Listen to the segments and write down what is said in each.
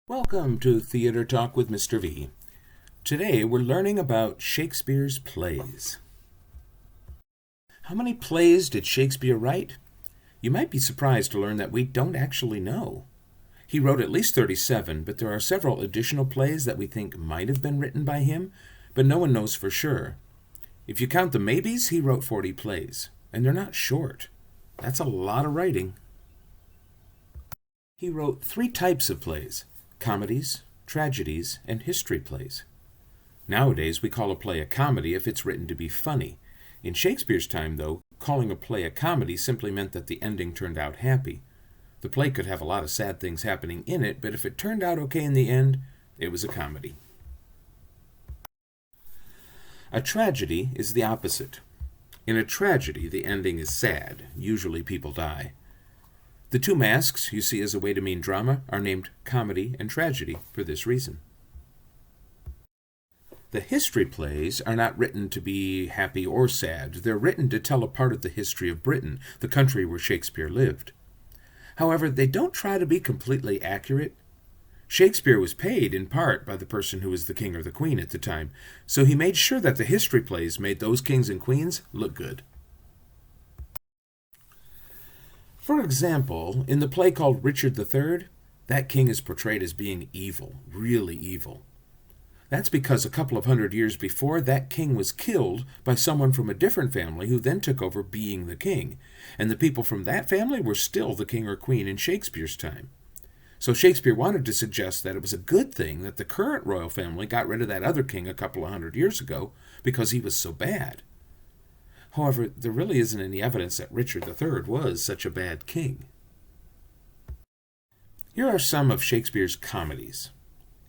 Welcome to Theater Talk with Mr. V. Today we're learning about Shakespeare's plays. How many plays did Shakespeare write? You might be surprised to learn that we don't actually know. He wrote at least 37, but there are several additional plays that we think might have been written by him, but no one knows for sure. If you count the maybes, he wrote 40 plays, and they're not short. That's a lot of writing. He wrote 3 types of plays: comedies, tragedies, and history plays. Nowadays, we call a play a comedy if it's written to be funny. In Shakespeare's time, though, calling a play a comedy simply meant that the ending turned out happy. The play could have a lot of sad things happening in it, but if it turned out okay in the end, it was a comedy. A tragedy is the opposite. In a tragedy, the ending is sad. Usually people die. The 2 masks you see as a way to mean drama are named comedy and tragedy for this reason. The history plays are not written to be happy or sad. They're written to tell a part of the history of Britain, the country where Shakespeare lived. However, they don't try to be completely accurate. Shakespeare was paid in part by the person who was the king or the queen at the time, so he made sure that the history plays made those kings and queens look good. For example, in the play called Richard III, that king is portrayed as being evil, really evil. That's because a couple of hundred years before, that king was killed by someone from a different family who then took over being the king, and the people from that family were still the king or queen in Shakespeare's time. So Shakespeare wanted to suggest that it was a good thing that the current royal family got rid of that other king a couple of hundred years ago because he was so bad. However, there really isn't any evidence that Richard III was such a bad king. Here are some of Shakespeare's comedies: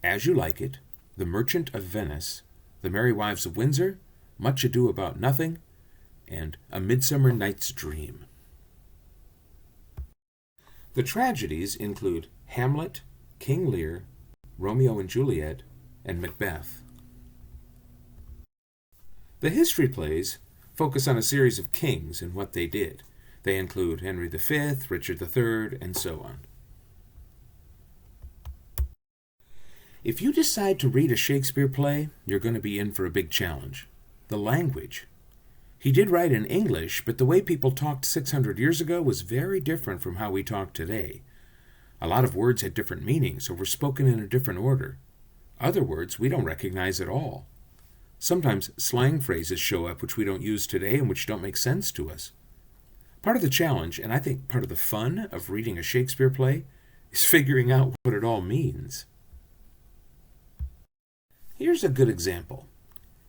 As You Like It, The Merchant of Venice, The Merry Wives of Windsor, Much Ado About Nothing, and A Midsummer Night's Dream. The tragedies include Hamlet, King Lear, Romeo and Juliet, and Macbeth. The history plays focus on a series of kings and what they did. They include Henry V, Richard III, and so on. If you decide to read a Shakespeare play, you're going to be in for a big challenge: the language. He did write in English, but the way people talked 600 years ago was very different from how we talk today. A lot of words had different meanings or were spoken in a different order. Other words we don't recognize at all. Sometimes slang phrases show up which we don't use today and which don't make sense to us. Part of the challenge, and I think part of the fun of reading a Shakespeare play, is figuring out what it all means. Here's a good example.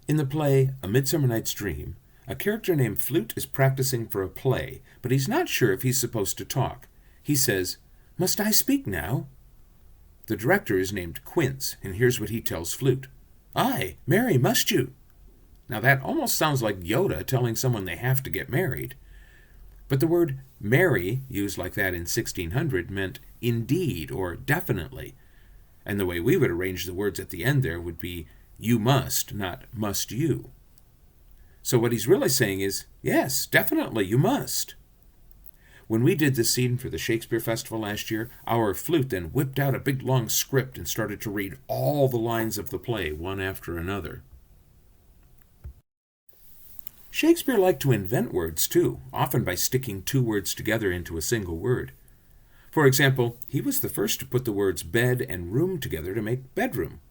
In the play A Midsummer Night's Dream, a character named Flute is practicing for a play, but he's not sure if he's supposed to talk. He says, "Must I speak now?" The director is named Quince, and here's what he tells Flute: "Aye, marry must you." Now that almost sounds like Yoda telling someone they have to get married. But the word marry, used like that in 1600, meant indeed or definitely. And the way we would arrange the words at the end there would be you must, not must you. So what he's really saying is, yes, definitely, you must. When we did this scene for the Shakespeare Festival last year, our Flute then whipped out a big long script and started to read all the lines of the play, one after another. Shakespeare liked to invent words too, often by sticking 2 words together into a single word. For example, he was the first to put the words bed and room together to make bedroom.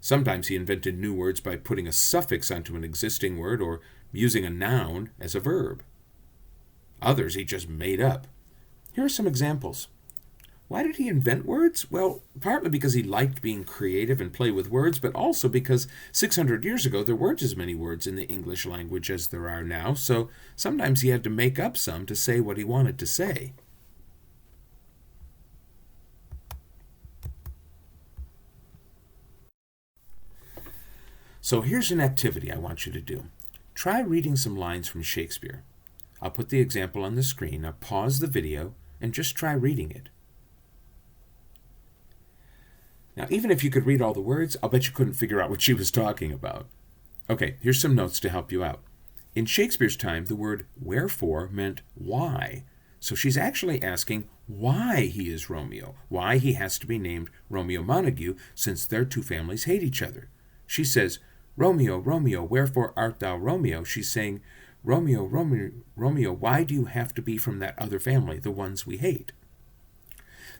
Sometimes he invented new words by putting a suffix onto an existing word or using a noun as a verb. Others he just made up. Here are some examples. Why did he invent words? Well, partly because he liked being creative and play with words, but also because 600 years ago there weren't as many words in the English language as there are now, so sometimes he had to make up some to say what he wanted to say. So here's an activity I want you to do. Try reading some lines from Shakespeare. I'll put the example on the screen. Now pause the video and just try reading it. Now, even if you could read all the words, I'll bet you couldn't figure out what she was talking about. Okay, here's some notes to help you out. In Shakespeare's time, the word wherefore meant why. So she's actually asking why he is Romeo, why he has to be named Romeo Montague, since their two families hate each other. She says, Romeo, Romeo, wherefore art thou Romeo? She's saying, Romeo, Romeo, Romeo, why do you have to be from that other family, the ones we hate?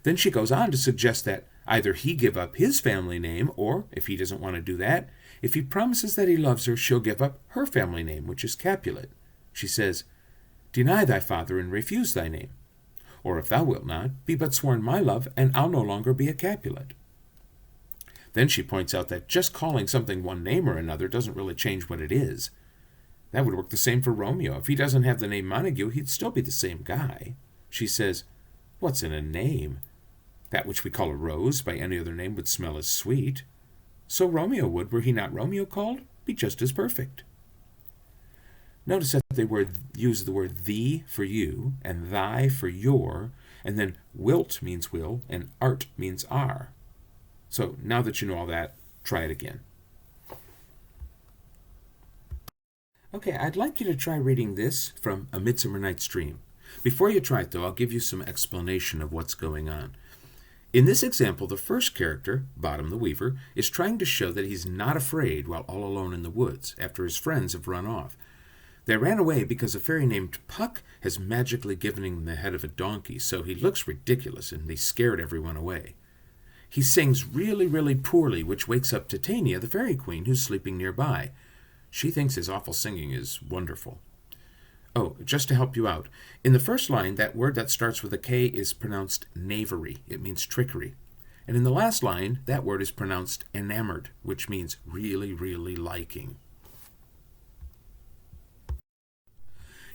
Then she goes on to suggest that either he give up his family name, or, if he doesn't want to do that, if he promises that he loves her, she'll give up her family name, which is Capulet. She says, Deny thy father and refuse thy name. Or if thou wilt not, be but sworn my love, and I'll no longer be a Capulet. Then she points out that just calling something one name or another doesn't really change what it is. That would work the same for Romeo. If he doesn't have the name Montague, he'd still be the same guy. She says, What's in a name? That which we call a rose by any other name would smell as sweet. So Romeo would, were he not Romeo called, be just as perfect. Notice that they use the word thee for you, and thy for your, and then wilt means will, and art means are. So now that you know all that, try it again. Okay, I'd like you to try reading this from A Midsummer Night's Dream. Before you try it, though, I'll give you some explanation of what's going on. In this example, the first character, Bottom the Weaver, is trying to show that he's not afraid while all alone in the woods after his friends have run off. They ran away because a fairy named Puck has magically given him the head of a donkey, so he looks ridiculous and he scared everyone away. He sings really, really poorly, which wakes up Titania, the fairy queen, who's sleeping nearby. She thinks his awful singing is wonderful. Oh, just to help you out, in the first line, that word that starts with a K is pronounced knavery. It means trickery. And in the last line, that word is pronounced enamored, which means really, really liking.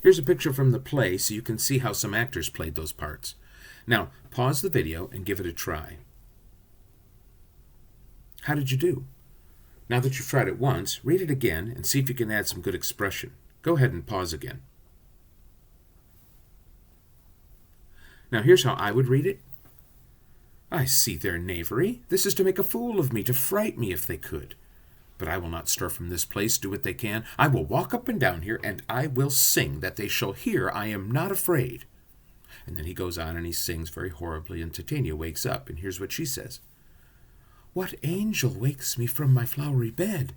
Here's a picture from the play so you can see how some actors played those parts. Now, pause the video and give it a try. How did you do? Now that you've tried it once, read it again and see if you can add some good expression. Go ahead and pause again. Now here's how I would read it. I see their knavery. This is to make a fool of me, to fright me if they could. But I will not stir from this place, do what they can. I will walk up and down here, and I will sing, that they shall hear I am not afraid. And then he goes on and he sings very horribly, and Titania wakes up, and here's what she says. What angel wakes me from my flowery bed?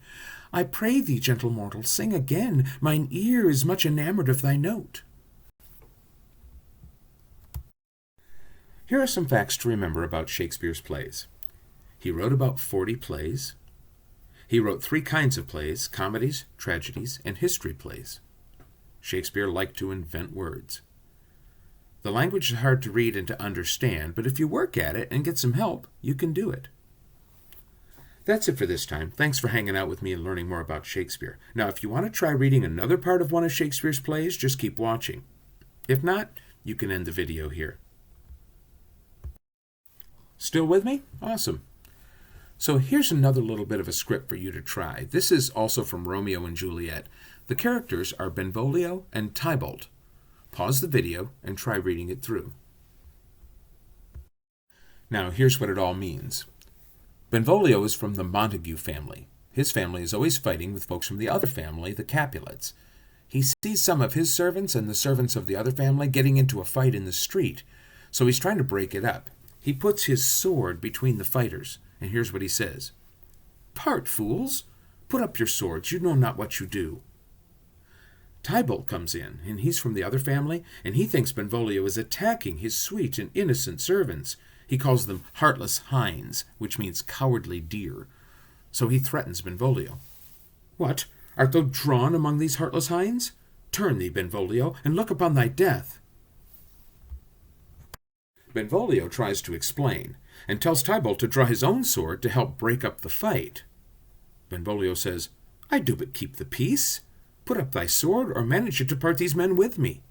I pray thee, gentle mortal, sing again. Mine ear is much enamored of thy note. Here are some facts to remember about Shakespeare's plays. He wrote about 40 plays. He wrote 3 kinds of plays: comedies, tragedies, and history plays. Shakespeare liked to invent words. The language is hard to read and to understand, but if you work at it and get some help, you can do it. That's it for this time. Thanks for hanging out with me and learning more about Shakespeare. Now, if you want to try reading another part of one of Shakespeare's plays, just keep watching. If not, you can end the video here. Still with me? Awesome. So here's another little bit of a script for you to try. This is also from Romeo and Juliet. The characters are Benvolio and Tybalt. Pause the video and try reading it through. Now here's what it all means. Benvolio is from the Montague family. His family is always fighting with folks from the other family, the Capulets. He sees some of his servants and the servants of the other family getting into a fight in the street, so he's trying to break it up. He puts his sword between the fighters, and here's what he says. Part, fools! Put up your swords, you know not what you do. Tybalt comes in, and he's from the other family, and he thinks Benvolio is attacking his sweet and innocent servants. He calls them heartless hinds, which means cowardly deer. So he threatens Benvolio. What? Art thou drawn among these heartless hinds? Turn thee, Benvolio, and look upon thy death. Benvolio tries to explain, and tells Tybalt to draw his own sword to help break up the fight. Benvolio says, I do but keep the peace. Put up thy sword, or manage it to part these men with me.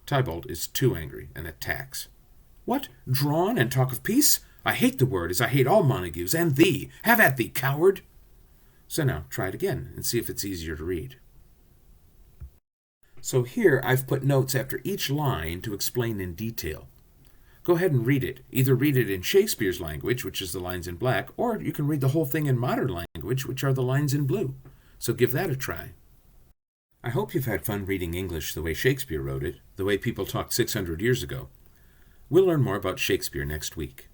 Tybalt is too angry and attacks. What? Drawn and talk of peace? I hate the word, as I hate all Montagues, and thee. Have at thee, coward! So now, try it again, and see if it's easier to read. So here I've put notes after each line to explain in detail. Go ahead and read it. Either read it in Shakespeare's language, which is the lines in black, or you can read the whole thing in modern language, which are the lines in blue. So give that a try. I hope you've had fun reading English the way Shakespeare wrote it, the way people talked 600 years ago. We'll learn more about Shakespeare next week.